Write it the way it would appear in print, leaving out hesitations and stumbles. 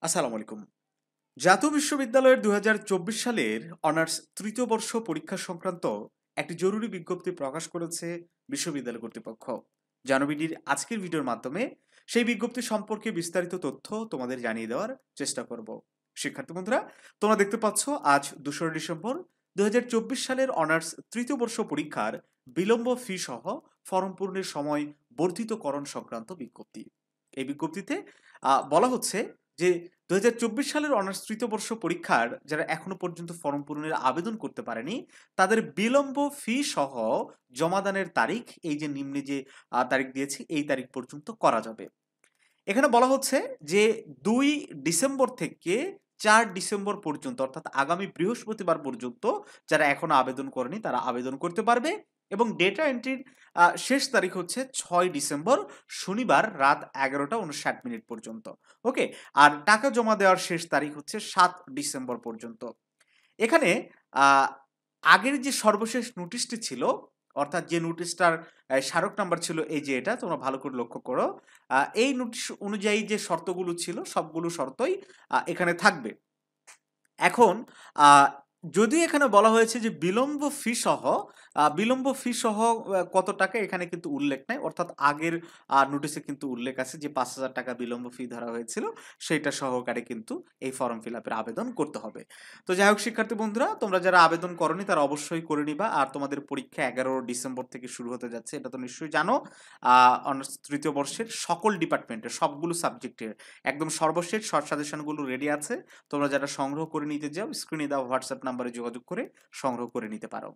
আসসালামু আলাইকুম। জাতীয় বিশ্ববিদ্যালয়ের ২০২৪ সালের অনার্স তৃতীয় বর্ষ পরীক্ষা সংক্রান্ত একটি জরুরি বিজ্ঞপ্তি প্রকাশ করেছে বিশ্ববিদ্যালয় কর্তৃপক্ষ। জানবিডির আজকের ভিডিওর মাধ্যমে সেই বিজ্ঞপ্তি সম্পর্কে বিস্তারিত তথ্য তোমাদের জানিয়ে দেওয়ার চেষ্টা করব। শিক্ষার্থী বন্ধুরা, তোমরা দেখতে পাচ্ছ আজ ২রা ডিসেম্বর ২০২৪ সালের অনার্স তৃতীয় বর্ষ পরীক্ষার বিলম্ব ফি সহ ফরম পূরণের সময় বর্ধিতকরণ সংক্রান্ত বিজ্ঞপ্তি। এই বিজ্ঞপ্তিতে বলা হচ্ছে যে ২০২৪ সালের অনার্স তৃতীয় বর্ষ পরীক্ষার যারা এখনো পর্যন্ত ফর্ম পূরণের আবেদন করতে পারেনি, তাদের বিলম্ব ফি সহ জমাদানের তারিখ এই যে নিম্নে যে তারিখ দিয়েছি এই তারিখ পর্যন্ত করা যাবে। এখানে বলা হচ্ছে যে ২ ডিসেম্বর থেকে ৪ ডিসেম্বর পর্যন্ত অর্থাৎ আগামী বৃহস্পতিবার পর্যন্ত যারা এখনো আবেদন করেনি তারা আবেদন করতে পারবে এবং ডেটা এন্ট্রির শেষ তারিখ হচ্ছে ৬ ডিসেম্বর শনিবার রাত ১১টা ৫৯ পর্যন্ত। ওকে? আর টাকা জমা দেওয়ার শেষ তারিখ হচ্ছে ৭ ডিসেম্বর পর্যন্ত। এখানে আ আগের যে সর্বশেষ নোটিশটি ছিল, অর্থাৎ যে নোটিশটার স্মারক নাম্বার ছিল এই যে এটা, তোমরা ভালো করে লক্ষ্য করো। এই নোটিশ অনুযায়ী যে শর্তগুলো ছিল সবগুলো শর্তই এখানে থাকবে। এখন আ যদিও এখানে বলা হয়েছে যে বিলম্ব ফি সহ কত টাকা এখানে কিন্তু উল্লেখ নাই। অর্থাৎ আগের নোটিশে কিন্তু উল্লেখ আছে যে ৳৫,০০০ বিলম্ব ফি ধরা হয়েছিল। সেইটা সহকারে কিন্তু এই ফর্ম ফিল আপের আবেদন করতে হবে। তো যাই হোক শিক্ষার্থী বন্ধুরা, তোমরা যারা আবেদন করোনি তারা অবশ্যই করে নিবা। আর তোমাদের পরীক্ষা ১১ ডিসেম্বর থেকে শুরু হতে যাচ্ছে। এটা তো নিশ্চয়ই জানো। আ অনার্স তৃতীয় বর্ষের সকল ডিপার্টমেন্টের সবগুলো সাবজেক্টের একদম সর্বশেষ শর্ট সাজেশন গুলো রেডি আছে। তোমরা যারা সংগ্রহ করে নিতে চাও স্ক্রিনে দেওয়া হোয়াটসঅ্যাপ নাম্বারে যোগাযোগ করে সংগ্রহ করে নিতে পারো।